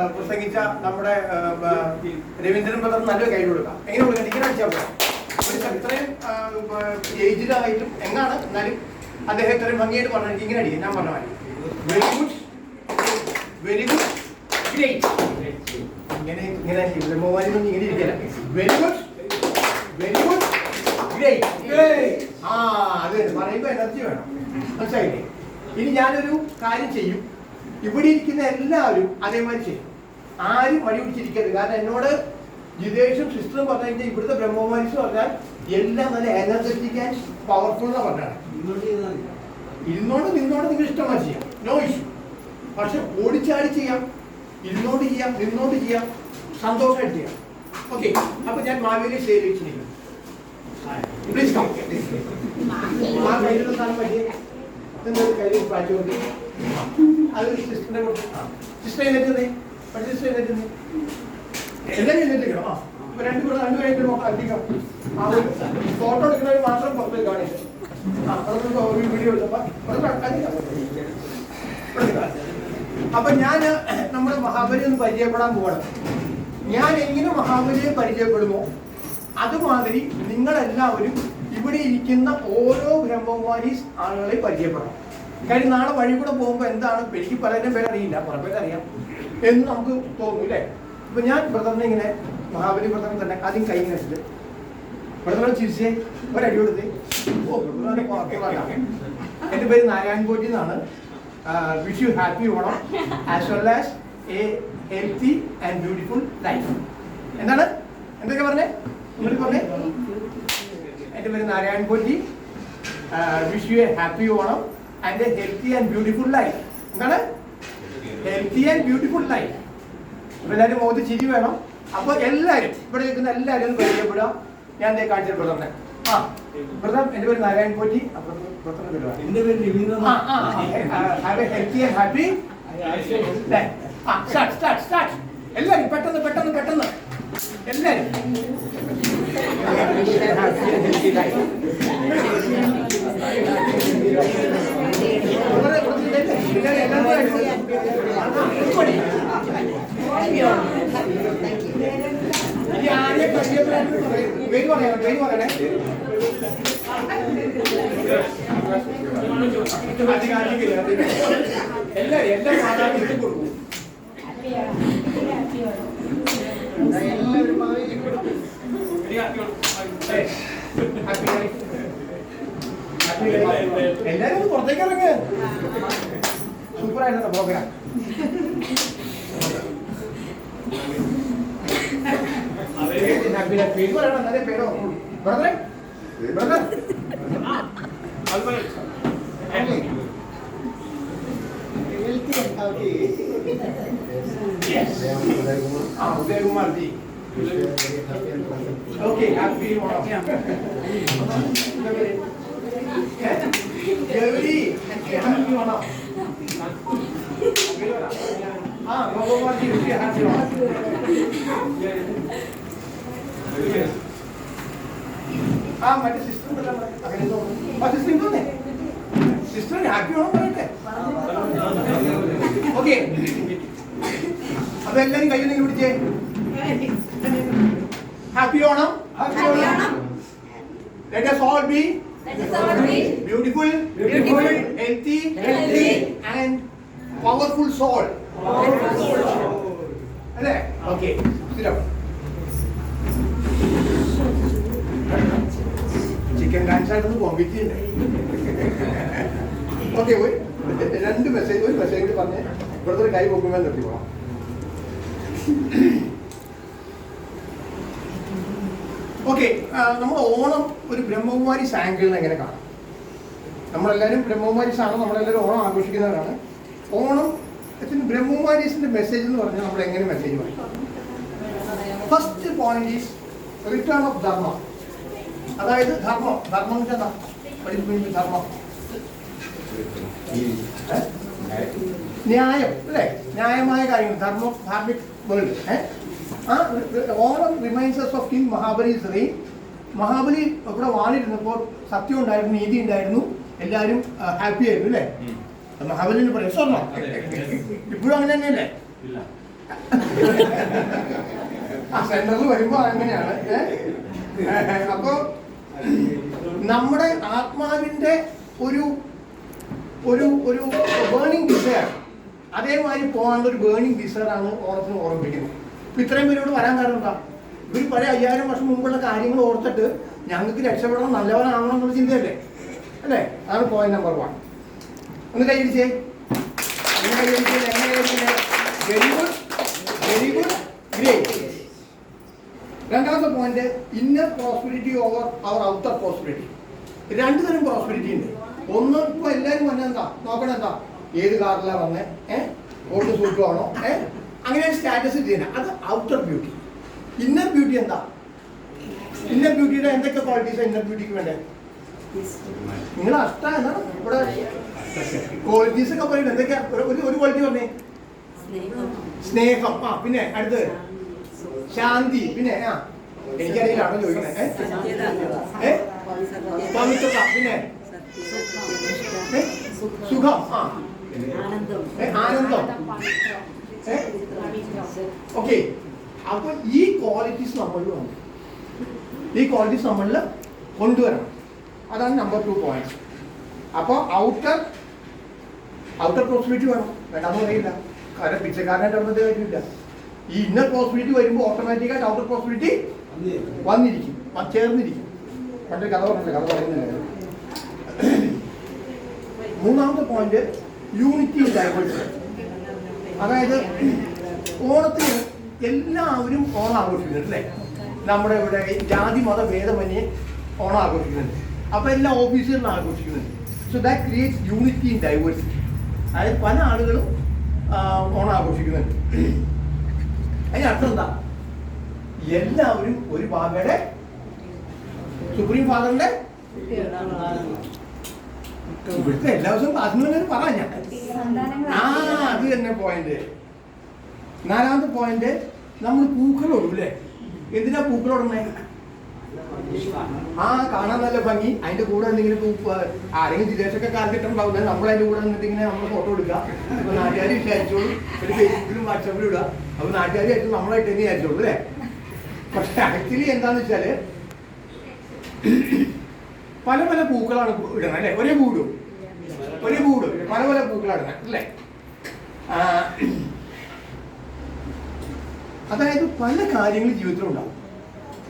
പ്രസംഗിച്ച നമ്മുടെ രവീന്ദ്രൻ ബ്രദർ നല്ലൊരു കൈ കൊടുക്കാം. എങ്ങനെ കൊടുക്കാം? ഇങ്ങനെ അടിച്ചാൽ പോകാം. ഇത്രയും ഏജിലായിട്ടും എങ്ങാണ്, എന്നാലും അദ്ദേഹം ഇത്രയും ഭംഗിയായിട്ട് പറഞ്ഞു. എനിക്ക് ഇങ്ങനെ അടിക്കും. ഞാൻ പറഞ്ഞ മാതിരി very good, very good, great. ഇങ്ങനെ ഇങ്ങനെ ബ്രഹ്മവാരിയൊന്നും ഇങ്ങനെ ഇരിക്കില്ല. Very good, very good, great. അത് പറയുമ്പോൾ എനർജി വേണം, മനസ്സിലായില്ലേ? ഇനി ഞാനൊരു കാര്യം ചെയ്യും. ഇവിടെ ഇരിക്കുന്ന എല്ലാവരും അതേമാതിരി ചെയ്യും. ആരും മടി പിടിച്ചിരിക്കരുത്. കാരണം എന്നോട് ജിതേഷും സിസ്റ്ററും പറഞ്ഞു കഴിഞ്ഞാൽ ഇവിടുത്തെ ബ്രഹ്മമാരിസ് പറഞ്ഞാൽ എല്ലാം നല്ല എനർജറ്റിക് ആൻഡ് പവർഫുൾ എന്ന് പറഞ്ഞാണ്. ഇരുന്നോണ്ട് നിന്നോണ്ട് നിങ്ങൾ ഇഷ്ടമായി ചെയ്യാം, നോ ഇഷ്യൂ. പക്ഷെ ഓടിച്ചാടി ചെയ്യാം, ഇരുന്നോണ്ട് ചെയ്യാം, നിന്നോണ്ട് ചെയ്യാം, സന്തോഷമായിട്ട് ചെയ്യാം. ഓക്കെ, അപ്പൊ ഞാൻ മാവേലി സ്റ്റേജ് വെച്ചിരിക്കുന്നു. Please come. ആ കയ്യിലുള്ള സ്ഥലം പറ്റിയ കയ്യിൽ പാച്ചുകൊണ്ട് അത് സിസ്റ്ററിനെ സിസ്റ്റർ എഴുന്നേറ്റേ, പക്ഷേ സിസ്റ്റർ എഴുന്നേറ്റേ എല്ലാം എഴുന്നേറ്റിരിക്കണം. ഇപ്പൊ രണ്ടുപേരായിട്ട് നോക്കാം. അധികം ആ ഒരു ഫോട്ടോ എടുക്കുന്നവർ മാത്രം പുറത്തേക്ക് കാണിച്ചു. വീഡിയോ എടുത്തപ്പോ അപ്പൊ ഞാൻ നമ്മുടെ മഹാബലി ഒന്ന് പരിചയപ്പെടാൻ പോകണം. ഞാൻ എങ്ങനെ മഹാബലിയെ പരിചയപ്പെടുമോ അതുമാതിരി നിങ്ങളെല്ലാവരും ഇവിടെ ഇരിക്കുന്ന ഓരോ ബ്രഹ്മകുമാരീസ് ആളുകളെ പരിചയപ്പെടണം. കാര്യം നാളെ വഴി കൂടെ പോകുമ്പോൾ എന്താണ്, എനിക്ക് പലരും പേര് അറിയില്ല, കുറെ പേര് അറിയാം എന്ന് നമുക്ക് തോന്നും ഇല്ലേ? ഇപ്പൊ ഞാൻ ബ്രദറിനെ ഇങ്ങനെ മഹാബലി ബ്രദറിനെ തന്നെ ആദ്യം കൈ വെച്ചിട്ട് ബ്രദറെ ചിരിച്ചേ, ഒരടി കൊടുത്ത്. എൻ്റെ പേര് നാരായൺ പോറ്റി എന്നാണ്. Wish you happy Onam as well as A healthy and beautiful life. എന്താണ് എന്തൊക്കെ പറഞ്ഞേ? നിങ്ങൾ പറഞ്ഞേ. എൻ്റെ പേര് Narayan Potti. Wish you A happy Onam and A healthy and beautiful life. എന്താണ് ഹെൽത്തി ആൻഡ് ബ്യൂട്ടിഫുൾ ലൈഫ്? അപ്പൊ എല്ലാവരും മുഖത്ത് ചിരി വേണം. അപ്പൊ എല്ലാവരും ഇവിടെ നിൽക്കുന്ന എല്ലാവരും ഒന്ന് പരിചയപ്പെടുക. ഞാൻ എന്തേ കാണിച്ചത് ബ്രദറിനെ. ബ്രദർ, എൻ്റെ പേര് നാരായൺ പോറ്റി. എന്റെ പേര് Raveendran. Have A healthy and happy. എല്ലാവരും പെട്ടെന്ന് പെട്ടെന്ന് പെട്ടെന്ന് എല്ലാവരും പേര് പറയണം, പേര് പറയണേ. എല്ലാവരും എല്ലാം മാതാപിതാക്കൾ കൊടുക്കും. എല്ലാരും ഒന്ന് പുറത്തേക്ക് ഇറങ്ങ്. സൂപ്പറായിരുന്നു പ്രോഗ്രാം. പേര് പറയണം, എന്നാലേ പേരോ ബ്രദറെ. Brother Udayakumar G. Okay, happy Onam. Gary, happy Onam. Gopal ji, happy Onam. മറ്റേ sister sister sister happy Onam പറയട്ടെ. ഓക്കെ, അപ്പൊ എല്ലാരും കയ്യിൽ നിങ്ങൾ പിടിച്ചേ. Happy Onam. Happy Onam. Let us all be beautiful, healthy, and powerful soul. അല്ലേ? Okay. Sit down. Chicken dance ആയിട്ടൊന്ന് compete ചെയ്യണ്ടേ? ഓക്കെ, രണ്ട് മെസ്സേജ്, ഒരു മെസ്സേജ് കൂടി പറഞ്ഞ് ഇവിടുത്തെ കൈ പൊക്കുമ്പോൾ നിർത്തിക്കോളാം. ഓക്കെ, നമ്മൾ ഓണം ഒരു ബ്രഹ്മകുമാരി ആംഗിളിൽ നിന്ന് എങ്ങനെ കാണാം? നമ്മളെല്ലാവരും ബ്രഹ്മകുമാരീസ് ആണ്, നമ്മളെല്ലാവരും ഓണം ആഘോഷിക്കുന്നവരാണ്. ഓണം ബ്രഹ്മകുമാരീസിന്റെ മെസ്സേജ് എന്ന് പറഞ്ഞാൽ നമ്മൾ എങ്ങനെ മെസ്സേജ് പറയും? First point is return of dharma. അതായത് ധർമ്മം, ധർമ്മം എന്താ പഠിപ്പിക്കുന്നത്? ധർമ്മം ന്യായം അല്ലേ? ന്യായമായ കാര്യങ്ങൾ, ധർമ്മം, dharmic world. Onam reminds us of King Mahabali's reign. Mahabali ഇവിടെ വാണിരുന്നപ്പോൾ സത്യം ഉണ്ടായിരുന്നു, നീതി ഉണ്ടായിരുന്നു, എല്ലാവരും ഹാപ്പി ആയിരുന്നു അല്ലേ? മഹാബലിന് പറയാം സ്വർണ്ണം ഇപ്പോഴും അങ്ങനെ തന്നെയല്ലേ? സെന്ററിൽ വരുമ്പോ അങ്ങനെയാണ്. അപ്പോ നമ്മുടെ ആത്മാവിന്റെ ഒരു ഒരു ഒരു ബേണിംഗ് ഡിസയർ, അതേമാതിരി പോകാനുള്ള ഒരു ബേണിംഗ് ഡിസയറാണ് ഓണത്തിന് ഓർമ്മിപ്പിക്കുന്നത്. ഇപ്പൊ ഇത്രയും പേരോട് വരാൻ കാരണം എന്താ? ഇവർ പഴയ 5000 വർഷം മുമ്പുള്ള കാര്യങ്ങൾ ഓർത്തിട്ട് ഞങ്ങൾക്ക് രക്ഷപ്പെടണം, നല്ലവനാകണം എന്നുള്ള ചിന്തയല്ലേ, അല്ലേ? അതാണ് പോയിന്റ് നമ്പർ 1. ഒന്ന് കൈയടിച്ചേ. Very good, very good, great. രണ്ടാമത്തെ പോയിന്റ്, ഇന്നർ പ്രോസ്പെരിറ്റി ഓവർ അവർ ഔട്ടർ പ്രോസ്പെരിറ്റി. 2 തരം പ്രോസ്പെരിറ്റി ഉണ്ട്. ഒന്ന്, ഇപ്പൊ എല്ലാവരും വന്നെ എന്താ നോക്കണം, എന്താ ഏത് കാറിലാണ് വന്നേ, ഓട്ട് സൂട്ടുവാണോ, അങ്ങനെ സ്റ്റാറ്റസ് ചെയ്യുന്നത്, അത് ഔട്ടർ ബ്യൂട്ടി. ഇന്നർ ബ്യൂട്ടി എന്താ? ഇന്നർ ബ്യൂട്ടിയുടെ എന്തൊക്കെ ക്വാളിറ്റീസാണ് ഇന്നർ ബ്യൂട്ടിക്ക് വേണ്ടത്? നിങ്ങൾ എന്താണ് ഇവിടെ ക്വാളിറ്റീസ് ഒക്കെ പറയുന്നത്? എന്തൊക്കെയാ? ഒരു ക്വാളിറ്റി പറഞ്ഞേ. സ്നേഹം. പിന്നെ അടുത്ത് ശാന്തി. പിന്നെ എനിക്കറിയില്ലാണോ ചോദിക്കണേ. പവിത്രത. പിന്നെ സുഖം. ആനന്ദം. ഓക്കെ. അപ്പൊ ഈ ക്വാളിറ്റീസ് നമ്മളിൽ വന്നു, ഈ ക്വാളിറ്റീസ് നമ്മളിൽ കൊണ്ടുവരണം. അതാണ് നമ്പർ 2 പോയിന്റ്. അപ്പോൾ ഔട്ടർ പ്രോസ്പെരിറ്റി വേണം, വേണ്ടാന്ന് പറയില്ല. കാരണം പിച്ചക്കാരനായിട്ട് ഇടപെടുന്ന കാര്യമില്ല. ഈ ഇന്നർ പ്രോസ്പെരിറ്റി വരുമ്പോൾ ഓട്ടോമാറ്റിക്കായിട്ട് ഔട്ടർ പ്രോസ്പെരിറ്റി വന്നിരിക്കും, ചേർന്നിരിക്കും. പണ്ടൊരു കഥ പറഞ്ഞില്ല, കഥ പറയുന്നില്ല. മൂന്നാമത്തെ പോയിന്റ്, യൂണിറ്റി ഇൻ ഡൈവേഴ്സിറ്റി. അതായത് ഓണത്തിന് എല്ലാവരും ഓണം ആഘോഷിക്കുന്നുണ്ട്, അല്ലേ? നമ്മുടെ ഇവിടെ ജാതി മത ഭേദമന്യേ ഓണം ആഘോഷിക്കുന്നുണ്ട്. അപ്പൊ എല്ലാ ഓഫീസുകളിലും ആഘോഷിക്കുന്നുണ്ട്. So that creates unity in diversity. അതായത് പല ആളുകളും ഓണം ആഘോഷിക്കുന്നുണ്ട്. അതിനർത്ഥം എന്താ? എല്ലാവരും ഒരു ബാബയുടെ, സുപ്രീം ഫാദറിന്റെ ഇവിടുത്തെ എല്ലാ ദിവസവും ക്ലാസ്സിലും പറയാം ഞാൻ. അത് തന്നെ പോയിന്റ്. 4ാമത്തെ പോയിന്റ്, നമ്മൾ പൂക്കളോടും, അല്ലേ? എന്തിനാ പൂക്കളോടണേ? കാണാൻ നല്ല ഭംഗി. അതിന്റെ കൂടെ എന്തെങ്കിലും ആരെങ്കിലും ജില്ലേഷൊക്കെ കാർക്കിട്ടുണ്ടാവില്ല, നമ്മളതിന്റെ കൂടെ നിന്നിട്ട് ഇങ്ങനെ നമ്മൾ ഫോട്ടോ എടുക്കുക. അപ്പൊ നാട്ടുകാർ വിചാരിച്ചോളൂ, ഒരു ഫേസ്ബുക്കിലും വാട്സാപ്പിലും ഇടുക. അപ്പൊ നാട്ടുകാർ ആയിട്ട് നമ്മളായിട്ട് തന്നെ വിചാരിച്ചോളൂ, അല്ലേ? പക്ഷെ ആക്ച്വലി എന്താന്ന് വെച്ചാല് പല പല പൂക്കളാണ് ഇടണം, അല്ലേ? ഒരേ പൂട് പല പല പൂക്കളാണ് ഇടണം, അല്ലേ? അതായത് പല കാര്യങ്ങൾ ജീവിതത്തിലുണ്ടാവും.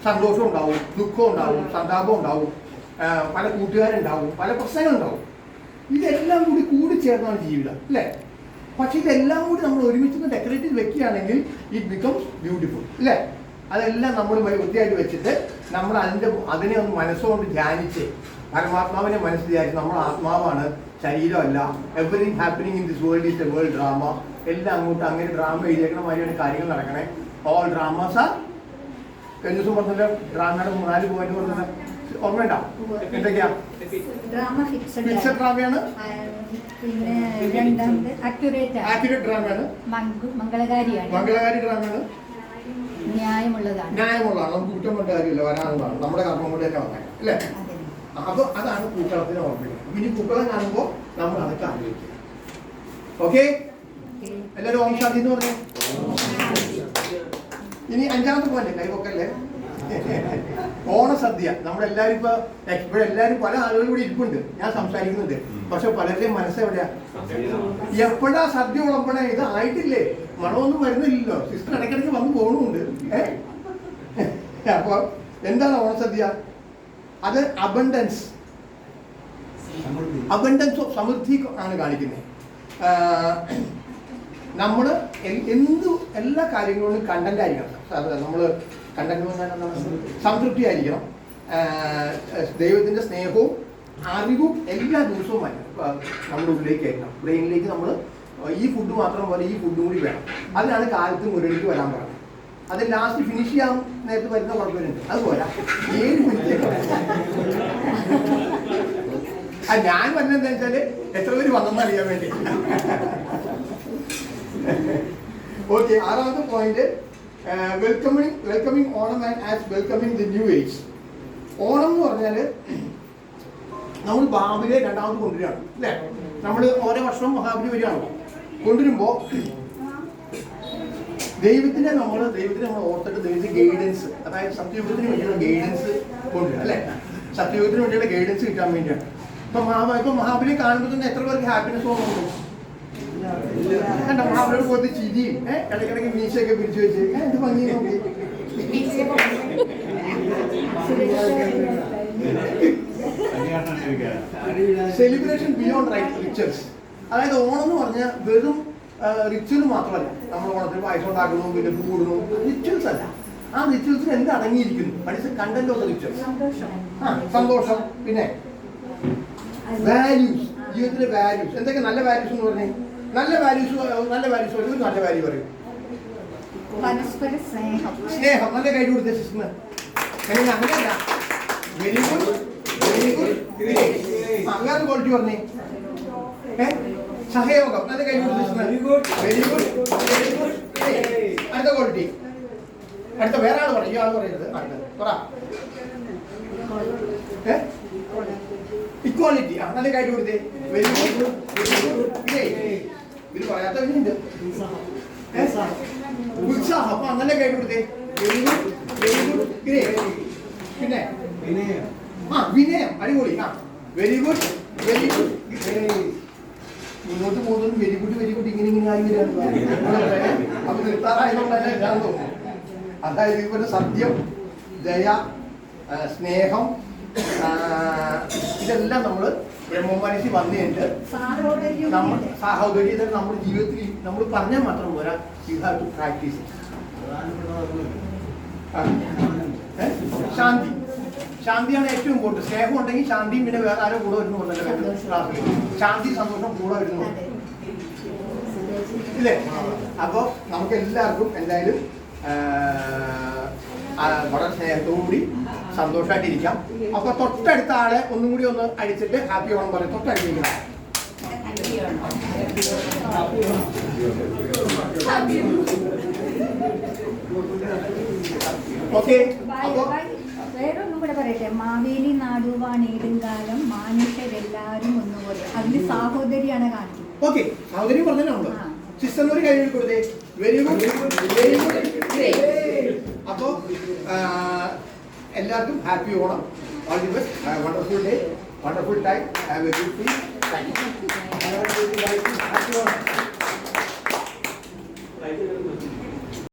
സന്തോഷം ഉണ്ടാവും, ദുഃഖം ഉണ്ടാവും, സന്താപം ഉണ്ടാവും, പല കൂട്ടുകാരുണ്ടാവും, പല പ്രശ്നങ്ങളുണ്ടാവും. ഇതെല്ലാം കൂടി ചേർന്നാണ് ജീവിതം, അല്ലേ? പക്ഷെ ഇതെല്ലാം കൂടി നമ്മൾ ഒരുമിച്ച് ഡെക്കറേറ്റ് ചെയ്ത് വെക്കുകയാണെങ്കിൽ ഇറ്റ് ബിക്കംസ് ബ്യൂട്ടിഫുൾ, അല്ലേ? അതെല്ലാം നമ്മൾ വൃത്തിയായിട്ട് വെച്ചിട്ട് നമ്മൾ അതിനെ ഒന്ന് മനസ്സുകൊണ്ട് ധ്യാനിച്ച്, പരമാത്മാവിനെ മനസ്സ് വിചാരിച്ച്, നമ്മൾ ആത്മാവാണ്, ശരീരമല്ല. Everything happening in this world is a world drama. എല്ലാം അങ്ങോട്ട് അങ്ങനെ ഡ്രാമ എഴുതിയേക്കണ മാതിരിയാണ് കാര്യങ്ങൾ നടക്കണേ. ഓൾ ഡ്രാമാസ് ആർ, കഴിഞ്ഞ ദിവസം പറഞ്ഞല്ലോ ഡ്രാമയുടെ 4 പോയിന്റ് പറഞ്ഞത് ഓർമ്മയുണ്ടോ? എന്തൊക്കെയാ? ഫിക്സഡ് ഡ്രാമയാണ്, ആക്യുറേറ്റ് ഡ്രാമയാണ്, മംഗളകാരി ഡ്രാമയാണ്, ന്യായമുള്ളതാണ്. നമുക്ക് കുറ്റം കൊണ്ട് കാര്യമില്ല, വരാനുള്ളതാണ്, നമ്മുടെ കർമ്മം കൊണ്ട് തന്നെ വന്നേ, അല്ലേ? അപ്പൊ അതാണ് പൂക്കളത്തിന് ഓർമ്മിക്കുന്നത്. ഇനി പൂക്കളം കാണുമ്പോൾ നമ്മൾ അതൊക്കെ ആലോചിക്കുക. ഓക്കെ, എല്ലാവരും ഓം ശാന്തി എന്ന് പറഞ്ഞു. ഇനി 5ാമത്തെ പോയിന്റ്, കൈവക്കല്ലേ, ഓണസദ്യ. നമ്മളെല്ലാവരും ഇവിടെ എല്ലാവരും പല ആളുകളും കൂടി ഇരിപ്പുണ്ട്, ഞാൻ സംസാരിക്കുന്നുണ്ട്. പക്ഷെ പലരുടെയും മനസ്സെവിടെയാ? എപ്പോഴാ സദ്യ വിളമ്പണേ? ഇത് ആയിട്ടില്ലേ, മണമൊന്നും വരുന്നില്ലല്ലോ. സിസ്റ്റർ ഇടയ്ക്കിടയ്ക്ക് വന്ന് പോകണമുണ്ട്. അപ്പൊ എന്താണ് ഓണസദ്യ? അത് അബണ്ടൻസ് ഓഫ് സമൃദ്ധി ആണ് കാണിക്കുന്നത്. നമ്മൾ എല്ലാ കാര്യങ്ങളിലും കണ്ടന്റ് ആയിരിക്കണം. നമ്മൾ കണ്ടന്റ് സംതൃപ്തി ആയിരിക്കണം. ദൈവത്തിന്റെ സ്നേഹവും അറിവും എല്ലാ ദിവസവും നമ്മുടെ ഉള്ളിലേക്ക് കയറ്റണം. ബ്രെയിനിലേക്ക് നമ്മൾ ഈ ഫുഡ് മാത്രം പോലെ ഈ ഫുഡും കൂടി വേണം. അതിനാണ് കാലത്ത് മുരളിക്ക് വരാൻ പറയുന്നത്. അത് ലാസ്റ്റ് ഫിനിഷ് ചെയ്യാൻ നേരത്തെ വരുന്ന കുഴപ്പമുണ്ട്, അത് പോരാ 7 മിനിറ്റ്. ഞാൻ പറഞ്ഞെന്താ വെച്ചാല് എത്ര പേര് വന്നെന്ന് അറിയാൻ വേണ്ടി. ഓക്കെ, 6ാമത്തെ point, welcoming Onam and as welcoming the new age. Onam എന്ന് പറഞ്ഞാല് നമ്മൾ ബാബിലെ 2ാമത് കൊണ്ടുവരികയാണ്, അല്ലേ? നമ്മൾ ഓരോ വർഷവും മഹാബലി വരികയാണല്ലോ. കൊണ്ടുവരുമ്പോ ദൈവത്തിനെ നമ്മൾ ഓർത്തിട്ട് ദൈവത്തിന്റെ ഗൈഡൻസ്, അതായത് സത്യയുഗത്തിന് വേണ്ടിയുള്ള ഗൈഡൻസ് കൊണ്ടുവരും അല്ലേ? സത്യയുഗത്തിന് വേണ്ടിയുള്ള ഗൈഡൻസ് കിട്ടാൻ വേണ്ടിയാണ്. ഇപ്പൊ മഹാബലി കാണുമ്പോൾ തന്നെ എത്ര പേർക്ക് ഹാപ്പിനെസ് തോന്നുന്നു? കണ്ട മഹാബലിയോട് പോയിട്ട് ചിരിയും ഇടയ്ക്കിടയ്ക്ക് മീശയൊക്കെ പിരിച്ചു വെച്ച് എന്ത് ഭംഗി നോക്കി. Celebration beyond rituals. അതായത് ഓണം എന്ന് പറഞ്ഞാൽ വെറും റിച്വൽ മാത്രമല്ല. നമ്മൾ ഓണത്തിന് പായസം ഉണ്ടാക്കുന്നു, പിന്നെ കൂടുന്നു, റിച്വൽസ് അല്ല. ആ റിച്വൽസിന് എന്ത് അടങ്ങിയിരിക്കുന്നു? പഠിച്ച കണ്ടന്റ് ഓഫ് റിച്വൽസ്. സന്തോഷം, പിന്നെ വാല്യൂസ്, ജീവിതത്തിലെ വാല്യൂസ്. എന്തൊക്കെ നല്ല വാല്യൂസ് എന്ന് പറഞ്ഞേ? നല്ല വാല്യൂസ് ഒരു നല്ല വാല്യൂ പറയും. പരസ്പര സ്നേഹം. സ്നേഹം. നല്ല കൈ കൊടുത്ത സിസ്റ്റർ അങ്ങനെയല്ല. Very good, very good. വേറെ ക്വാളിറ്റി പറഞ്ഞേ. സഹയോഗം. നല്ല കൈ കൊടുത്ത sister very good, very good. അടുത്ത ക്വാളിറ്റി. അടുത്ത വേറെ ആൾ പറയും. ഈ ആൾ പറയുന്നത് പറ. ഇക്വാലിറ്റി. നല്ല കൈ കൊടുത്തേ. Very good, very good. ഇത് പറയാത്തവരുണ്ട്. ഉത്സാഹം. അപ്പൊ നല്ല കൈ കൊടുത്തേ. Very good, very good. പിന്നെ വിനയം. അടിപൊളി. Very good, very good. ഇങ്ങോട്ട് പോകുന്നത് വെരി ഗുഡ്, വെരി ഗുഡ് ഇങ്ങനെ ആയി വരികയാണ്. അപ്പൊ നിർത്താറായതുകൊണ്ടല്ല ഇല്ലാന്ന് തോന്നുന്നു. അതായത് ഇതുപോലെ സത്യം, ദയ, സ്നേഹം, ഇതെല്ലാം നമ്മൾ ബ്രഹ്മമനസ്സിൽ വന്നു കഴിഞ്ഞിട്ട് നമ്മൾ സാഹോദര്യം നമ്മുടെ ജീവിതത്തിൽ നമ്മൾ പറഞ്ഞാൽ മാത്രം പോരാ. You have to practise. ശാന്തി. ശാന്തിയാണ് ഏറ്റവും ഇമ്പോർട്ടൻറ്റ്. സ്നേഹം ഉണ്ടെങ്കിൽ ശാന്തിയും പിന്നെ വേറെ ആരും കൂടെ വരുന്നു കൊണ്ടല്ലേ ക്ലാസ്സിൽ. ശാന്തി, സന്തോഷം കൂടെ വരുന്നു ഇല്ലേ? അപ്പോൾ നമുക്ക് എല്ലാവർക്കും എന്തായാലും വളരെ സ്നേഹത്തോടുകൂടി സന്തോഷമായിട്ടിരിക്കാം. അപ്പൊ തൊട്ടടുത്ത ആളെ ഒന്നും കൂടി ഒന്ന് അടിച്ചിട്ട് ഹാപ്പി ഓണം പറയും. തൊട്ടടുത്തിരിക്കണം. ഓക്കെ. വേറൊന്നും കൂടെ പറയട്ടെ. മാവേലി നാടുവാണേടുംകാലം മനുഷ്യരെല്ലാരും ഒന്നുപോലെ. അതിന് സാഹോദര്യാണ് കാണിക്കുന്നത്. ഓക്കെ, സാഹോദര്യം പറഞ്ഞാൽ നമ്മള് സിസ്റ്റർ ഒരു കൈ കൊടുത്തേ. Very good, very good. അപ്പോ എല്ലാവർക്കും happy Onam. All the best. Have A wonderful day, wonderful time. Have A good feel. Thank you. Happy Onam.